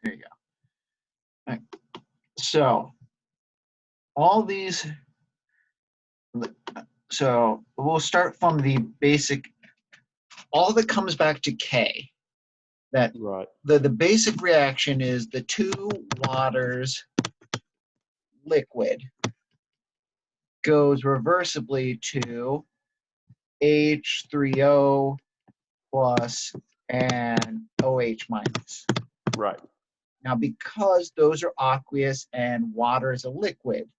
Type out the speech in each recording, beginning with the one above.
There you go. All right. So all these, so we'll start from the basic, all that comes back to K. That Right. the basic reaction is the two waters liquid goes reversibly to H3O plus and OH minus. Right. Now, because those are aqueous and water is a liquid,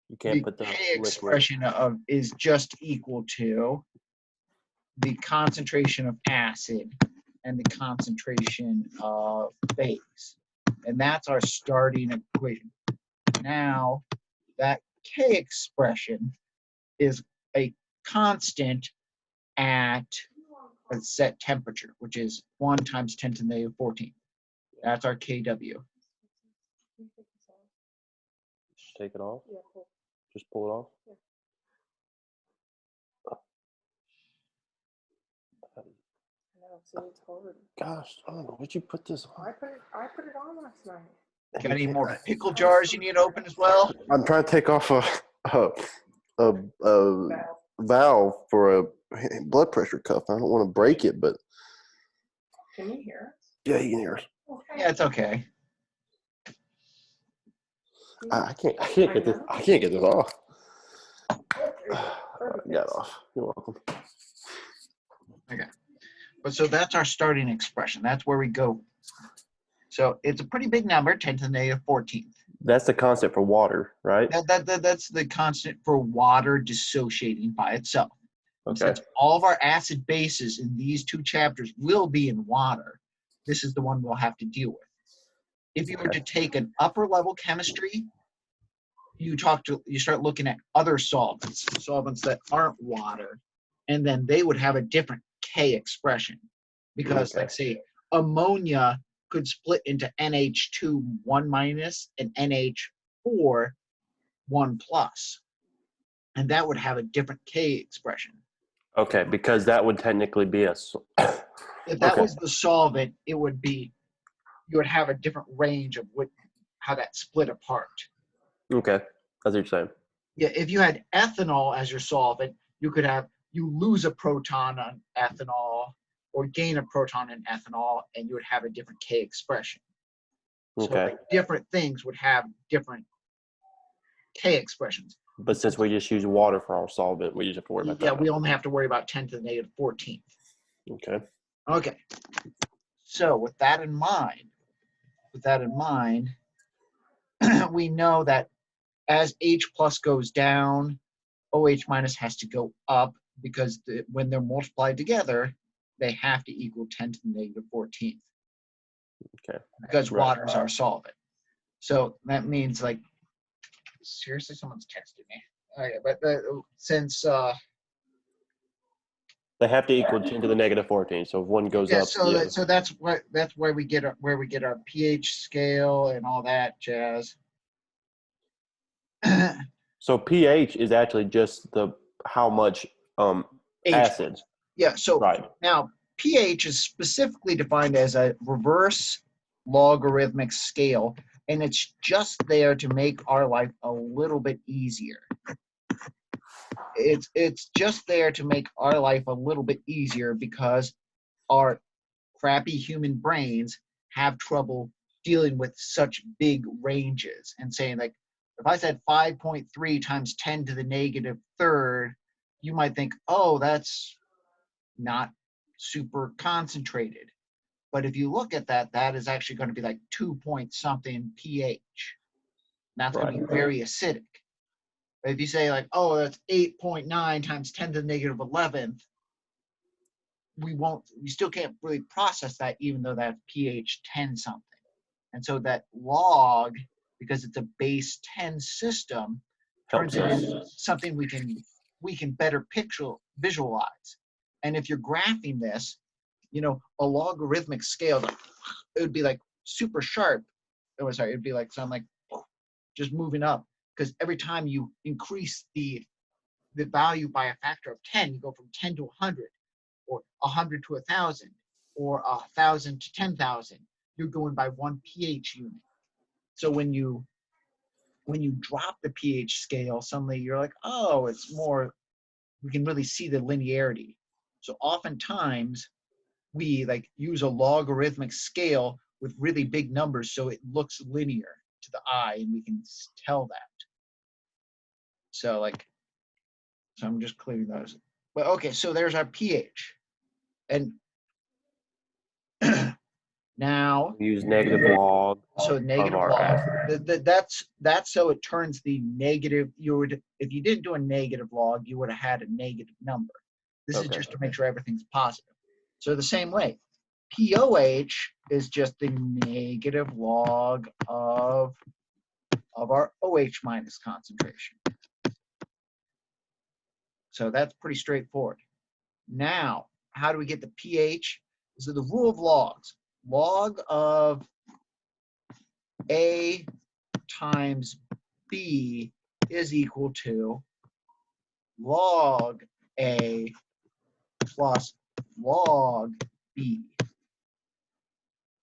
You can't the put the K liquid. expression of is just equal to the concentration of acid and the concentration of base. And that's our starting equation. Now, that K expression is a constant at a set temperature, which is 1 times 10 to the negative 14. That's our KW. Just take it off. Yeah, cool. Just pull it off. Yeah. I know, see, it's hard. Gosh, I don't know. Where'd you put this on? I put it on last night. Got any more pickle jars you need to open as well? I'm trying to take off a valve for a blood pressure cuff. I don't want to break it, but Can you hear us? yeah, you can hear us. Okay. Yeah, it's okay. I can't get this. I can't get this off. I got it off. You're welcome. Okay. But so that's our starting expression. That's where we go. So it's a pretty big number, 10 to the negative 14th. That's the constant for water, right? That's the constant for water dissociating by itself. Okay. Since all of our acid bases in these two chapters will be in water, this is the one we'll have to deal with. If you were to take an upper level chemistry, you start looking at other solvents that aren't water, and then they would have a different K expression. Because, like, say, ammonia could split into NH2 1 minus and NH4 1 plus. And that would have a different K expression. Okay, because that would technically be a. If that was the solvent, it would be, you would have a different range of how that split apart. Okay, that's what you're saying. Yeah, if you had ethanol as your solvent, you lose a proton on ethanol or gain a proton in ethanol, and you would have a different K expression. So like different things would have different K expressions. But since we just use water for our solvent, we just have to worry about that. Yeah, we only have to worry about 10 to the negative 14th. Okay. Okay. So with that in mind, we know that as H plus goes down, OH minus has to go up because when they're multiplied together, they have to equal 10 to the negative 14th. Okay. Because water is our solvent. So that means, like, seriously, someone's texting me. Okay, but since they have to equal 10 to the negative 14. So if one goes up, so that's where we get our pH scale and all that jazz. So pH is actually just how much acid. Yeah. So now pH is specifically defined as a reverse logarithmic scale, and it's just there to make our life a little bit easier. It's just there to make our life a little bit easier because our crappy human brains have trouble dealing with such big ranges and saying, like, if I said 5.3 times 10 to the negative third, you might think, oh, that's not super concentrated. But if you look at that, that is actually going to be like 2 point something pH. That's going to be very acidic. But if you say, like, oh, that's 8.9 times 10 to the negative 11th, we still can't really process that, even though that's pH 10 something. And so that log, because it's a base 10 system, turns into something we can better visualize. And if you're graphing this, a logarithmic scale, it would be like super sharp. Oh, sorry, it'd be like something like just moving up, because every time you increase the value by a factor of 10, you go from 10 to 100, or 100 to 1,000, or 1,000 to 10,000. you're going by 1 pH unit. So when you drop the pH scale, suddenly you're like, oh, it's more, we can really see the linearity. So oftentimes we like use a logarithmic scale with really big numbers so it looks linear to the eye and we can tell that. So I'm just clearing those. But okay, so there's our pH. And now We use negative log so of negative our log. acid. That's so it turns the negative. You would, if you didn't do a negative log, you would have had a negative number. This is just to make sure everything's positive. So the same way, POH is just the negative log of our OH minus concentration. So that's pretty straightforward. Now, how do we get the pH? So the rule of logs. Log of A times B is equal to log A plus log B.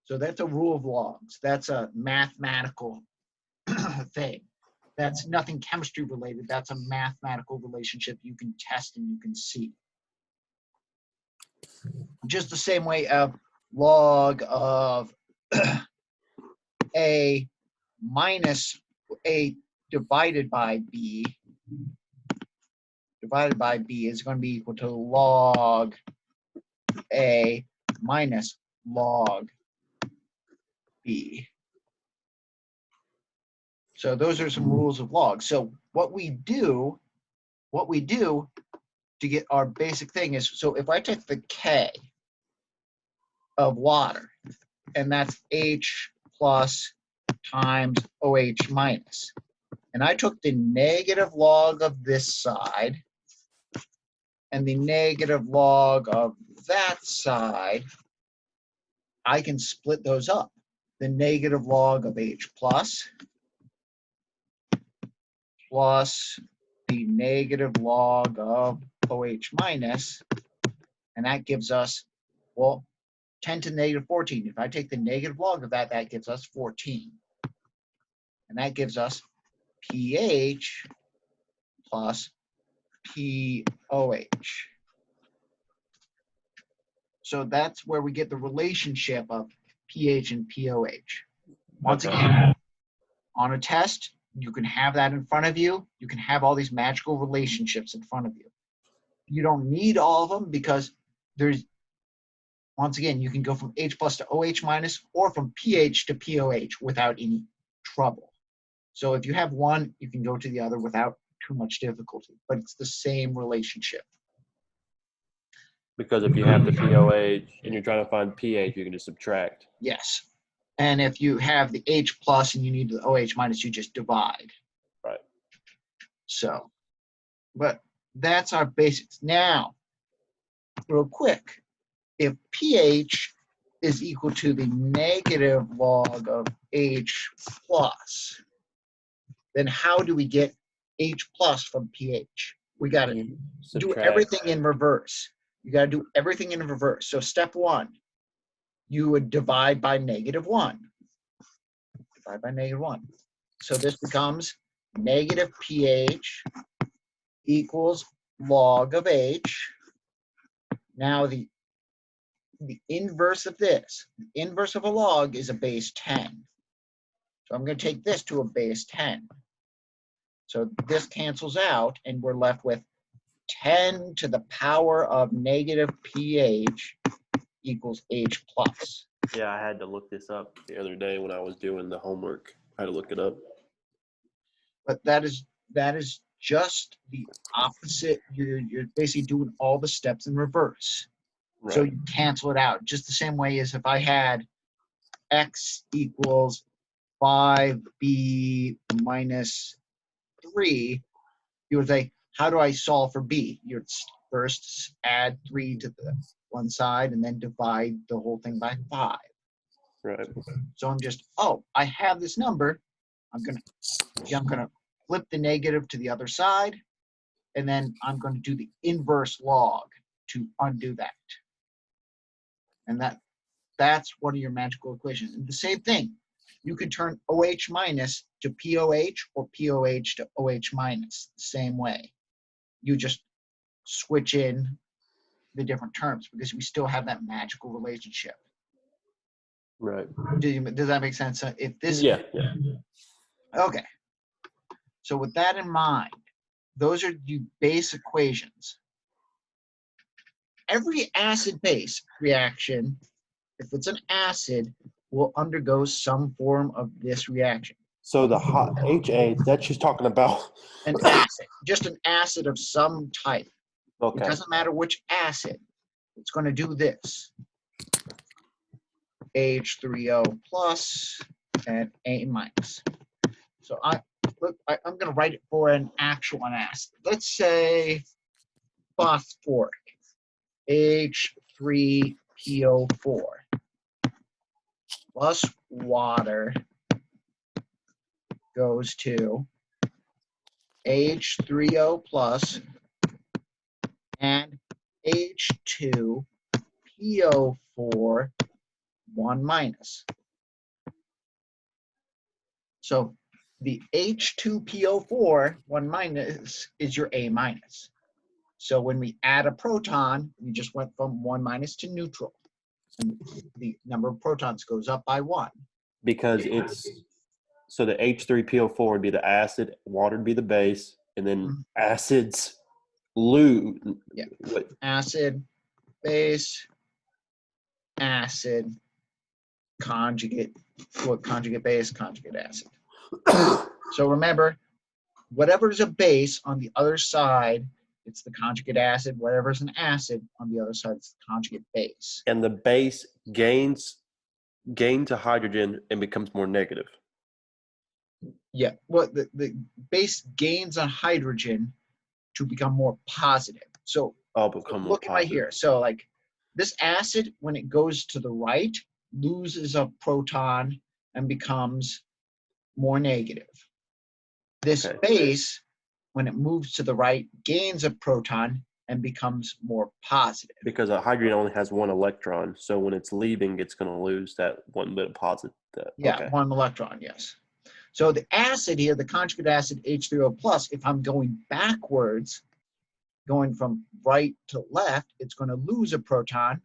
So that's a rule of logs. That's a mathematical thing. That's nothing chemistry related. That's a mathematical relationship you can test and you can see. Just the same way of log of A minus A divided by B is going to be equal to log A minus log B. So those are some rules of logs. So what we do to get our basic thing is, so if I take the K of water, and that's H plus times OH minus, and I took the negative log of this side and the negative log of that side, I can split those up. The negative log of H plus the negative log of OH minus, and that gives us, well, 10 to the negative 14. If I take the negative log of that, that gives us 14. And that gives us pH plus POH. So that's where we get the relationship of pH and POH. Once again, on a test, you can have that in front of you. You can have all these magical relationships in front of you. You don't need all of them because there's, once again, you can go from H plus to OH minus or from pH to POH without any trouble. So if you have one, you can go to the other without too much difficulty, but it's the same relationship. Because if you have the POH and you're trying to find pH, you can just subtract. Yes. And if you have the H plus and you need the OH minus, you just divide. Right. So, but that's our basics. Now, real quick, if pH is equal to the negative log of H plus, then how do we get H plus from pH? We got to do Subtract. everything in reverse. You got to do everything in reverse. So step one, you would divide by negative 1. Divide by negative 1. So this becomes negative pH equals log of H. Now the inverse of this, the inverse of a log is a base 10. So I'm going to take this to a base 10. So this cancels out, and we're left with 10 to the power of negative pH equals H plus. Yeah, I had to look this up the other day when I was doing the homework. I had to look it up. But that is just the opposite. You're basically doing all the steps in reverse. Right. So you cancel it out. Just the same way as if I had x equals 5b minus 3, you would say, how do I solve for b? You'd first add 3 to the one side and then divide the whole thing by 5. Right. So I'm just, oh, I have this number. I'm gonna flip the negative to the other side, and then I'm going to do the inverse log to undo that. And that's one of your magical equations. And the same thing, you can turn OH minus to POH or POH to OH minus the same way. You just switch in the different terms because we still have that magical relationship. Right. Does that make sense? If this, Yeah. okay. So with that in mind, those are the base equations. Every acid-base reaction, if it's an acid, will undergo some form of this reaction. So the hot HA that she's talking about. An acid, just an acid of some type. It Okay. doesn't matter which acid. It's going to do this. H3O plus and A minus. So I'm going to write it for an actual acid. Let's say phosphoric, H3PO4 plus water goes to H3O plus and H2PO4 1 minus. So the H2PO4 1 minus is your A minus. So when we add a proton, we just went from 1 minus to neutral. And the number of protons goes up by 1. Because it's so the H3PO4 would be the acid, water would be the base, and then acids lose. Yeah. What? Acid, base, acid, conjugate, conjugate base, conjugate acid. So remember, whatever's a base on the other side, it's the conjugate acid. Whatever's an acid on the other side, it's the conjugate base. And the base gains a hydrogen and becomes more negative. Yeah, well, the base gains a hydrogen to become more positive. So I'll become more look at my positive. here. So like this acid, when it goes to the right, loses a proton and becomes more negative. This Okay. base, when it moves to the right, gains a proton and becomes more positive. Because a hydrogen only has one electron, so when it's leaving, it's going to lose that one bit of positive. Yeah, Okay. 1 electron, yes. So the acid here, the conjugate acid H3O plus, if I'm going backwards, going from right to left, it's going to lose a proton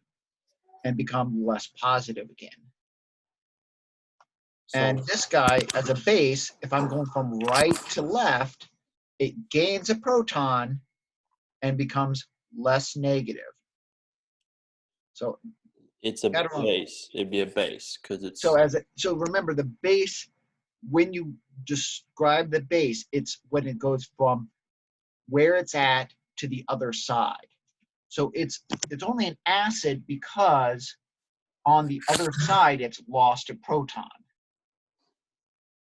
and become less positive again. So, And this guy, as a base, if I'm going from right to left, it gains a proton and becomes less negative. So it's a gotta remember. base. It'd be a base because it's so remember the base, when you describe the base, it's when it goes from where it's at to the other side. So it's only an acid because on the other side it's lost a proton.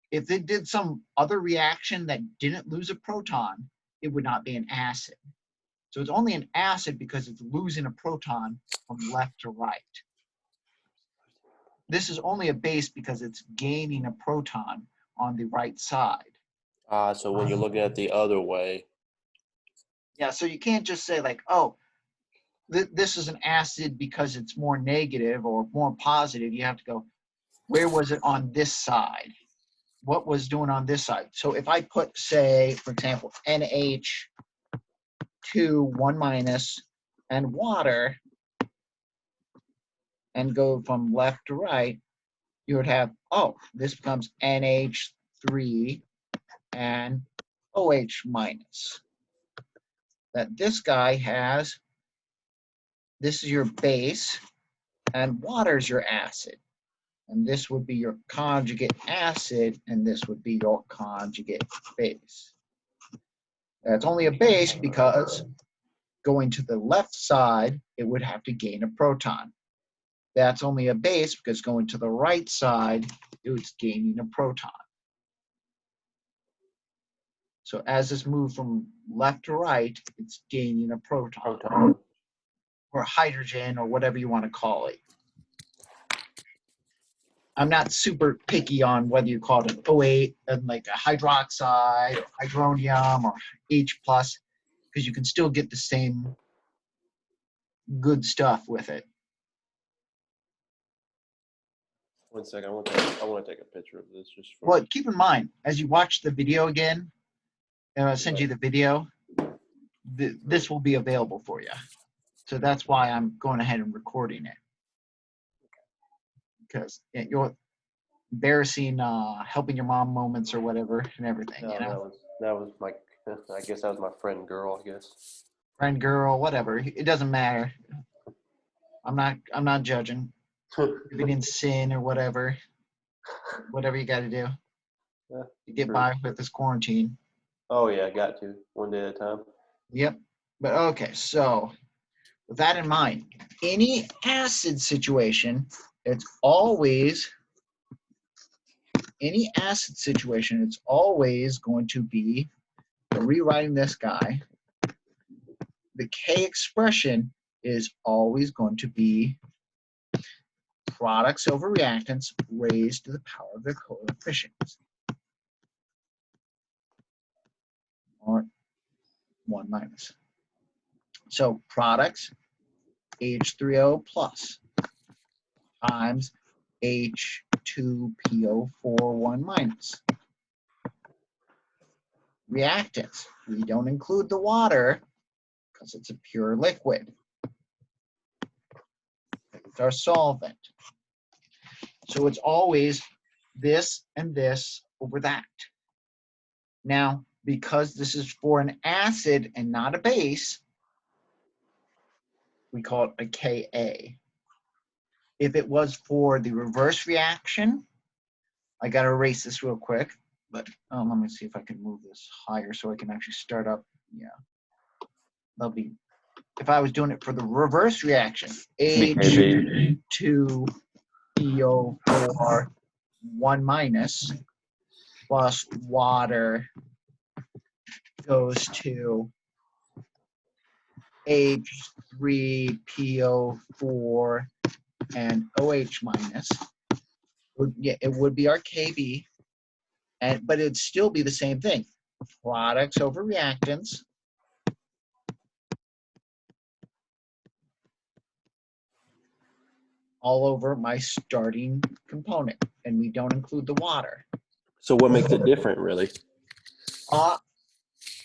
If it did some other reaction that didn't lose a proton, it would not be an acid. So it's only an acid because it's losing a proton from left to right. This is only a base because it's gaining a proton on the right side. so when you're looking at the other way, Yeah, so you can't just say like, oh, this is an acid because it's more negative or more positive. You have to go, where was it on this side? What was doing on this side? So if I put, say, for example, NH2, 1 minus, and water, and go from left to right, you would have, oh, this becomes NH3 and OH minus. That this guy has, this is your base, and water is your acid. And this would be your conjugate acid, and this would be your conjugate base. That's only a base because going to the left side, it would have to gain a proton. That's only a base because going to the right side, it's gaining a proton. So as this moves from left to right, it's gaining a proton. Or hydrogen or whatever you want to call it. I'm not super picky on whether you call it an O8 and like a hydroxide or hydronium or H plus, because you can still get the same good stuff with it. 1 second. I want to take a picture of this just for. Well, keep in mind, as you watch the video again, and I'll send you the video, this will be available for you. So that's why I'm going ahead and recording it. Because you're embarrassing helping your mom moments or whatever and everything, No, you know? that was my. I guess that was my friend girl. I guess. Friend, girl, whatever. It doesn't matter. I'm not judging. Living in sin or whatever you got to do Yeah, to get true. by with this quarantine. Oh yeah, got to one day at a time. Yep. But okay, so with that in mind, any acid situation, it's always going to be rewriting this guy. The K expression is always going to be products over reactants raised to the power of their coefficients, or 1 minus. So products, H3O plus times H2PO4 1 minus. Reactants, we don't include the water because it's a pure liquid. It's our solvent. So it's always this and this over that. Now, because this is for an acid and not a base, we call it a Ka. If it was for the reverse reaction, I got to erase this real quick, but let me see if I can move this higher so I can actually start up. Yeah, that'll be, if I was doing it for the reverse reaction, H2PO4 1 minus plus water goes to H3PO4 and OH minus. It would be our Kb, but it'd still be the same thing. Products over reactants all over my starting component, and we don't include the water. So what makes it different, really? What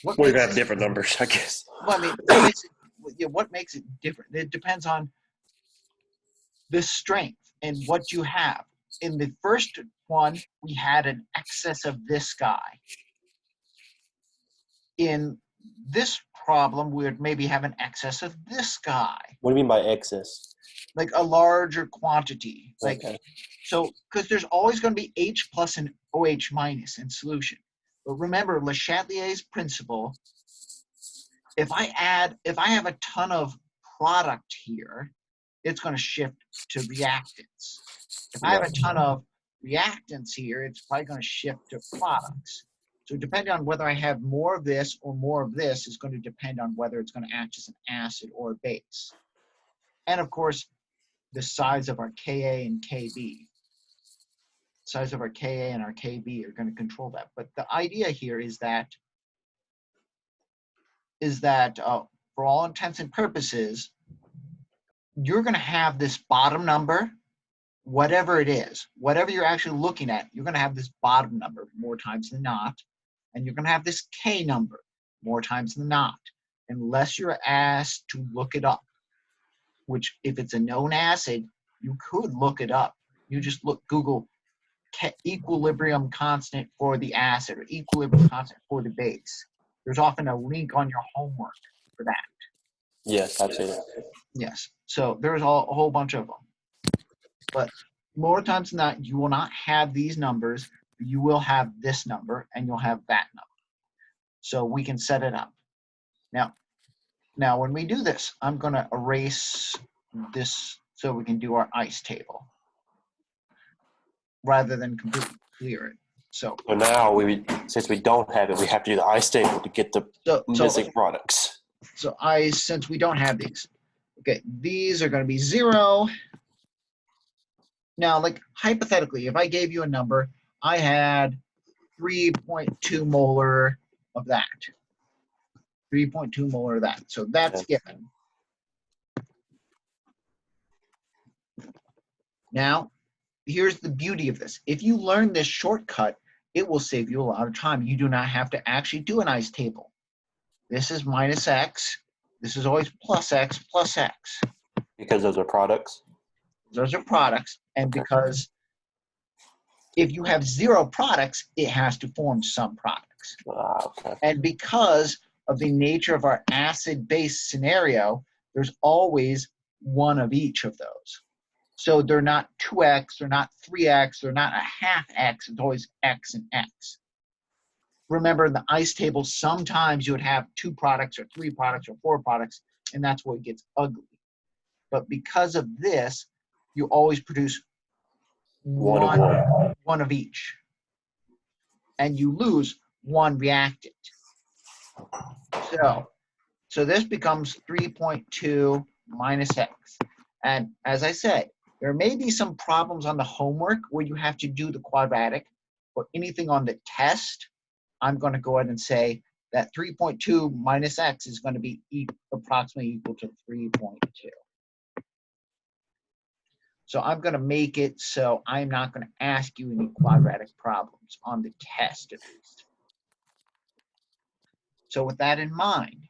We're makes gonna have different numbers, I guess. Well, I mean, what makes it different? It depends on the strength and what you have. In the first one, we had an excess of this guy. In this problem, we would maybe have an excess of this guy, What do you mean by excess? like a larger quantity. Like, Okay. so, because there's always going to be H plus and OH minus in solution. But remember Le Chatelier's principle. If I have a ton of product here, it's going to shift to reactants. If I have a ton of reactants here, it's probably going to shift to products. So depending on whether I have more of this or more of this is going to depend on whether it's going to act as an acid or a base. And of course, the size of our Ka and Kb. Size of our Ka and our Kb are going to control that. But the idea here is that for all intents and purposes, you're going to have this bottom number, whatever it is, whatever you're actually looking at, you're going to have this bottom number more times than not, and you're going to have this K number more times than not, unless you're asked to look it up, which if it's a known acid, you could look it up. You just Google equilibrium constant for the acid or equilibrium constant for the base. There's often a link on your homework for that. Yes, I've seen it. Yes. So there's a whole bunch of them. But more times than not, you will not have these numbers. You will have this number, and you'll have that number. So we can set it up. Now when we do this, I'm going to erase this so we can do our ice table rather than completely clear it. So now since we don't have it, we have to do the ice table to get the missing products. So since we don't have these, okay, these are going to be 0. Now, like hypothetically, if I gave you a number, I had 3.2 molar of that. 3.2 molar of that. So that's given. Now, here's the beauty of this. If you learn this shortcut, it will save you a lot of time. You do not have to actually do an ice table. This is minus x. This is always plus x plus x. Because those are products. Those are products. And because if you have zero products, it has to form some products. Okay. And because of the nature of our acid-base scenario, there's always one of each of those. So they're not 2x, they're not 3x, they're not a half x, it's always x and x. Remember, in the ice table, sometimes you would have 2 products or 3 products or 4 products, and that's where it gets ugly. But because of this, you always produce one of each. And you lose one reactant. So this becomes 3.2 minus x. And as I said, there may be some problems on the homework where you have to do the quadratic, but anything on the test, I'm going to go ahead and say that 3.2 minus x is going to be approximately equal to 3.2. So I'm going to make it so I'm not going to ask you any quadratic problems on the test, at least. So with that in mind,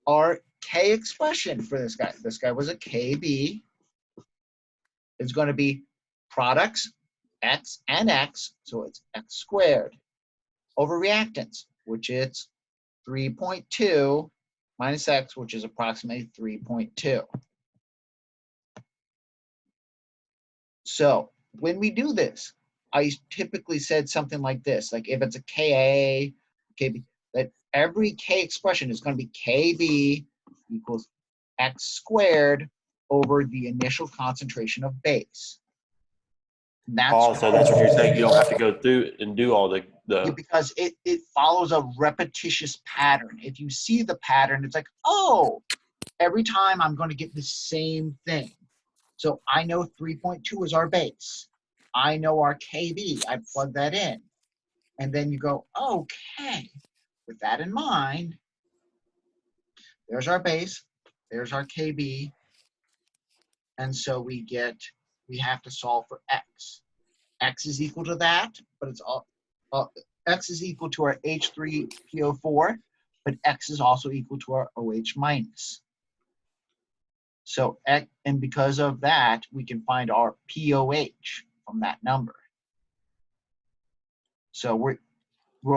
our K expression for this guy was a KB, is going to be products, X and X, so it's X squared, over reactants, which is 3.2 minus X, which is approximately 3.2. So when we do this, I typically said something like this, like if it's a KA, KB, that every K expression is going to be KB equals X squared over the initial concentration of base. That's So that's what you're saying. You don't have to go through and do all the because it follows a repetitious pattern. If you see the pattern, it's like, oh, every time I'm going to get the same thing. So I know 3.2 is our base. I know our KB. I plug that in. And then you go, okay, with that in mind, there's our base, there's our KB. And so we have to solve for X. X is equal to that, but it's all, X is equal to our H3PO4, but X is also equal to our OH minus. So, and because of that, we can find our POH from that number. So we're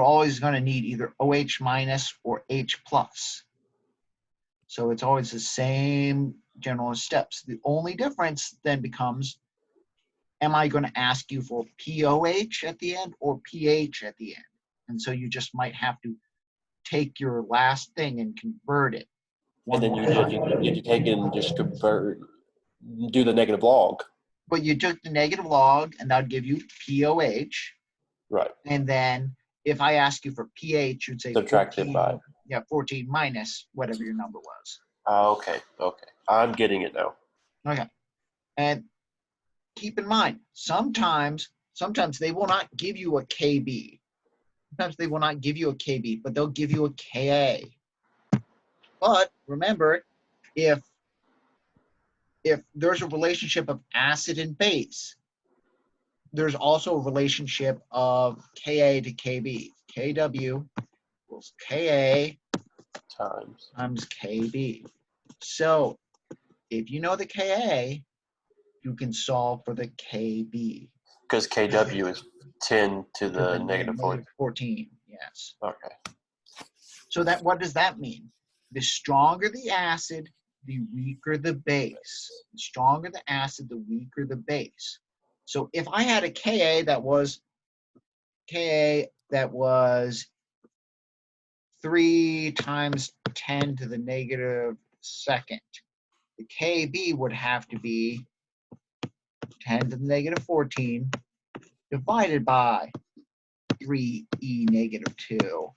always going to need either OH minus or H plus. So it's always the same general steps. The only difference then becomes, am I going to ask you for POH at the end or pH at the end? And so you just might have to take your last thing and convert it. And then you take it and just convert, do the negative log. But you took the negative log, and that would give you POH. Right. And then if I ask you for pH, you'd say Subtract 14, it by. Yeah, 14 minus whatever your number was. Okay. I'm getting it now. Okay. And keep in mind, sometimes they will not give you a KB. Sometimes they will not give you a KB, but they'll give you a Ka. But remember, if there's a relationship of acid and base, there's also a relationship of Ka to Kb. Kw equals Ka times Kb. So if you know the Ka, you can solve for the Kb. Because Kw is 10 to the negative 14. Yes. Okay. So what does that mean? The stronger the acid, the weaker the base. The stronger the acid, the weaker the base. So if I had a Ka that was 3 times 10 to the negative second, the Kb would have to be 10 to the negative 14 divided by 3e negative 2.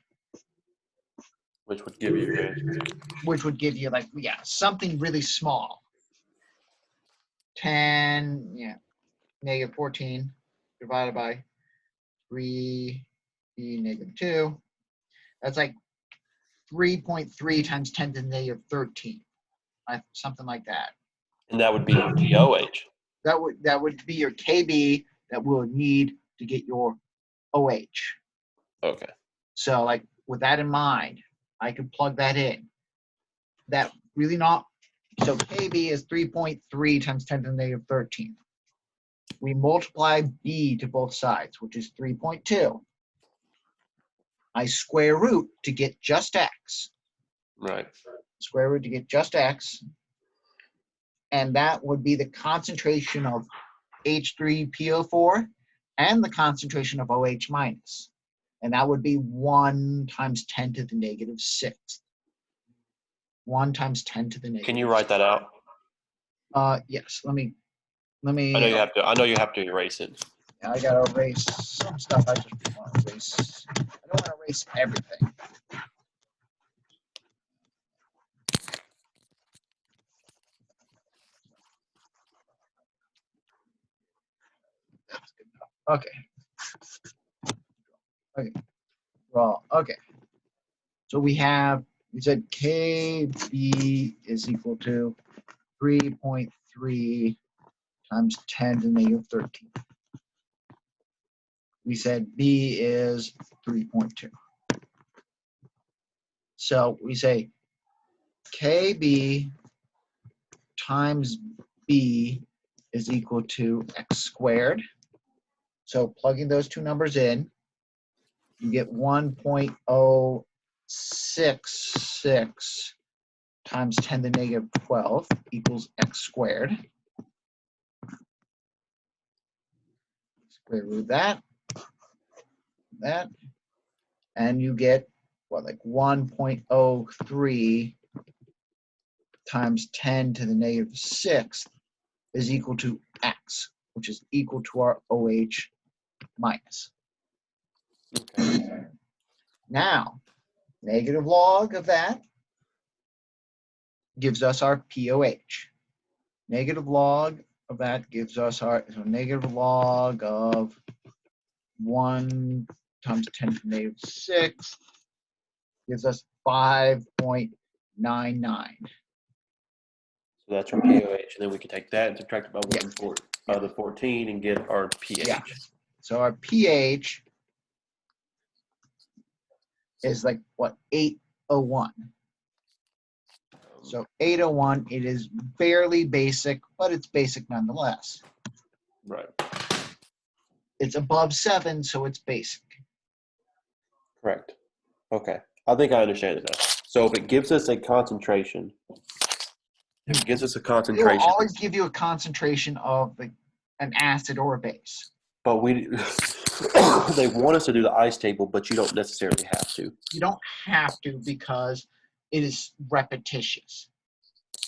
Which would give you something really small. 10, negative 14 divided by 3e negative 2. That's like 3.3 times 10 to the negative 13. Something like that. And that would be POH. that would be your KB that we'll need to get your OH. Okay. So like with that in mind, I can plug that in. That really not, so KB is 3.3 times 10 to the negative 13. We multiply B to both sides, which is 3.2. I square root to get just X. Right. Square root to get just X. And that would be the concentration of H3PO4 and the concentration of OH minus. And that would be 1 times 10 to the negative 6th. 1 times 10 to the negative. Can you write that out? Yes. Let me. I know you have to. I know you have to erase it. I gotta erase some stuff. I just want to erase. I don't want to erase everything. That's good enough. Okay. Okay. Well, okay. So we said KB is equal to 3.3 times 10 to the negative 13. We said B is 3.2. So we say KB times B is equal to X squared. So plugging those two numbers in, you get 1.066 times 10 to the negative 12 equals X squared. Square root that, and you get what, like 1.03 times 10 to the negative 6 is equal to X, which is equal to our OH minus. Okay. Now, negative log of that gives us our POH. Negative log of that gives us our, so negative log of 1 times 10 to the negative 6 gives us 5.99. So that's our POH, and then we can take that and subtract it by Yeah. by the 14 and get our pH. Yeah. So our pH is like what, 801. So 801, it is barely basic, but it's basic nonetheless. Right. It's above 7, so it's basic. Correct. Okay. I think I understand it now. So if it gives us a concentration, It will always give you a concentration of an acid or a base. but they want us to do the ice table, but you don't necessarily have to. You don't have to because it is repetitious.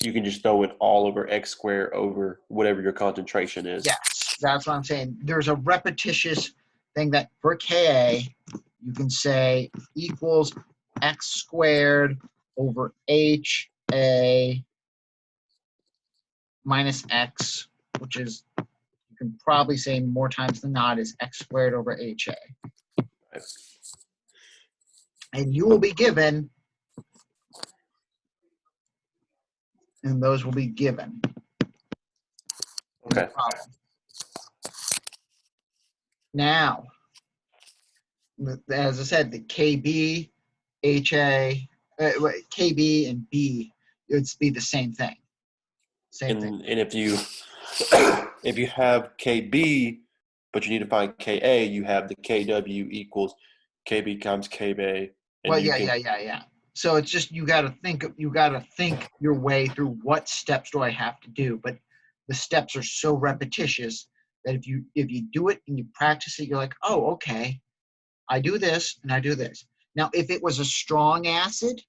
You can just throw it all over X squared over whatever your concentration is. Yes, that's what I'm saying. There's a repetitious thing that for Ka, you can say equals X squared over HA minus X, which is, you can probably say more times than not, is X squared over HA. Right. And you will be given, and those will be given. Okay. Now, as I said, the KB, HA, KB and B, it would be the same thing. Same thing. And if you have KB, but you need to find Ka, you have the KW equals KB times KB. Well, yeah. So it's just you got to think your way through what steps do I have to do. But the steps are so repetitious that if you do it and you practice it, you're like, oh, okay, I do this and I do this. Now, if it was a strong acid,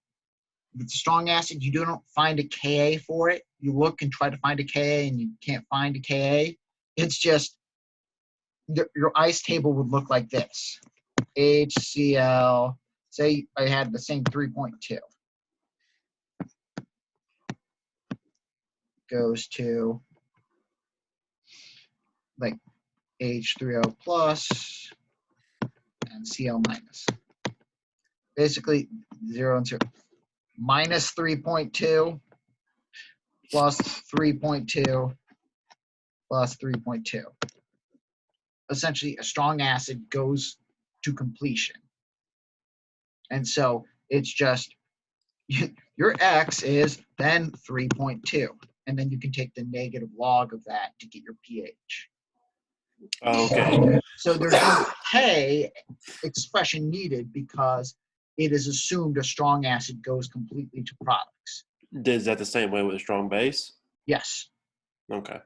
if it's a strong acid, you don't find a Ka for it. You look and try to find a Ka and you can't find a Ka. It's just your ice table would look like this. HCl, say I had the same 3.2. Goes to like H3O plus and Cl minus. Basically 0 and 0. Minus 3.2 plus 3.2 plus 3.2. Essentially, a strong acid goes to completion. And so it's just your X is then 3.2. And then you can take the negative log of that to get your pH. Okay. So there's no K expression needed because it is assumed a strong acid goes completely to products. Is that the same way with a strong base? Yes. Okay.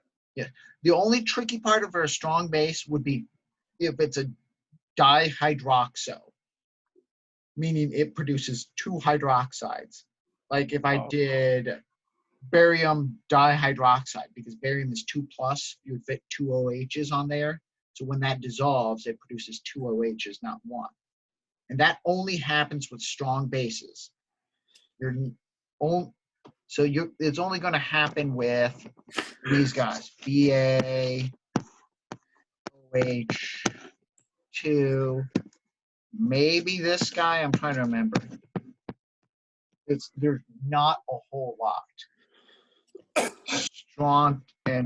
The only tricky part of a strong base would be if it's a dihydroxo, meaning it produces two hydroxides. Like if I did barium dihydroxide, because barium is 2+, you would fit two OHs on there. So when that dissolves, it produces two OHs, not one. And that only happens with strong bases. It's only going to happen with these guys, BaOH2, maybe this guy. I'm trying to remember. There's not a whole lot.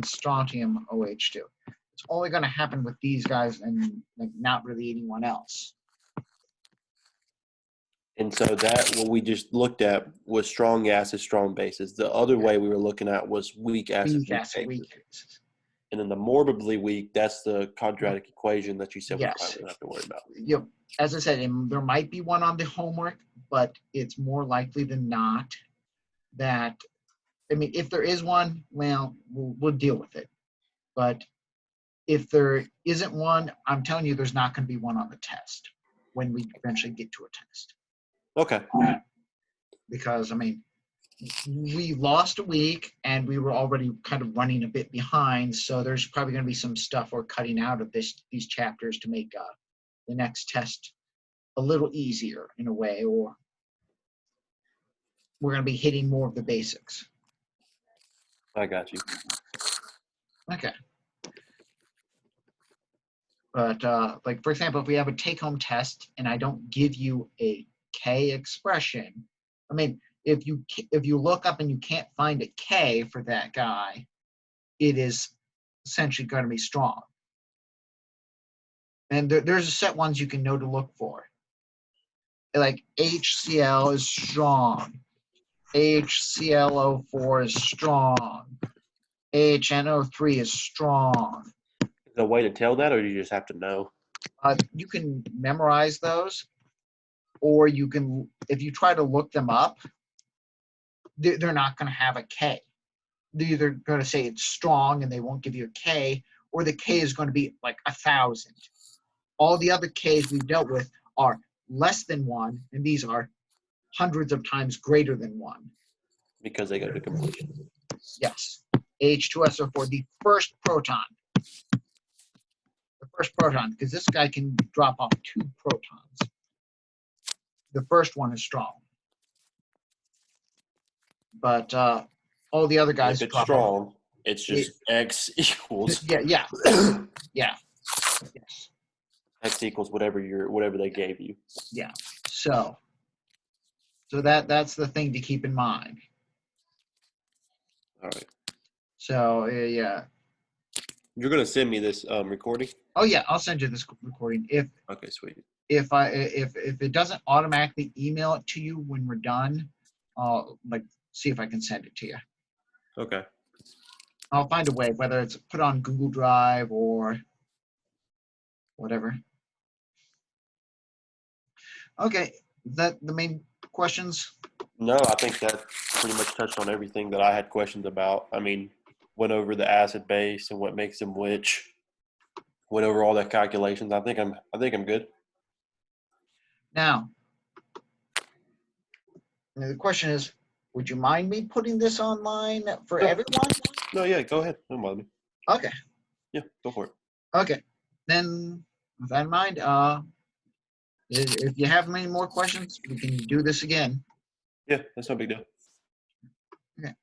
Strontium OH2. It's only going to happen with these guys and like not really anyone else. And so that what we just looked at was strong acids, strong bases. The other way we were looking at was weak acids, Weak acid, weak bases. And then the morbidly weak, that's the quadratic equation that you said we Yes. probably don't have to worry about. Yep. As I said, there might be one on the homework, but it's more likely than not that, I mean, if there is one, well, we'll deal with it. But if there isn't one, I'm telling you, there's not going to be one on the test when we eventually get to a test. Okay. Because, I mean, we lost a week and we were already kind of running a bit behind. So there's probably going to be some stuff we're cutting out of these chapters to make the next test a little easier in a way, or we're going to be hitting more of the basics. I got you. Okay. But like, for example, if we have a take-home test and I don't give you a K expression, I mean, if you look up and you can't find a K for that guy, it is essentially going to be strong. And there's a set ones you can know to look for. Like HCl is strong. HClO4 is strong. HNO3 is strong. Is there a way to tell that, or do you just have to know? You can memorize those, or you can, if you try to look them up, they're not going to have a K. They're either going to say it's strong and they won't give you a K, or the K is going to be like 1,000. All the other Ks we've dealt with are less than 1, and these are hundreds of times greater than 1. Because they go to completion. Yes. H2SO4, the first proton. The first proton, because this guy can drop off 2 protons. The first one is strong. But all the other guys If it's drop strong, off. it's just X equals Yeah. Yes. X equals whatever they gave you. Yeah. So that's the thing to keep in mind. All right. So yeah. You're gonna send me this recording? Oh yeah, I'll send you this recording. Okay, sweet. If it doesn't automatically email it to you when we're done, I'll see if I can send it to you. Okay. I'll find a way, whether it's put on Google Drive or whatever. Okay, is that the main questions? No, I think that pretty much touched on everything that I had questions about. I mean, went over the acid base and what makes them which. Went over all the calculations. I think I'm good. Now, the question is, would you mind me putting this online for everyone? No, yeah, go ahead. Don't bother me. Okay. Yeah, go for it. Okay. Then, with that in mind, if you have any more questions, we can do this again. Yeah, that's no big deal. Okay.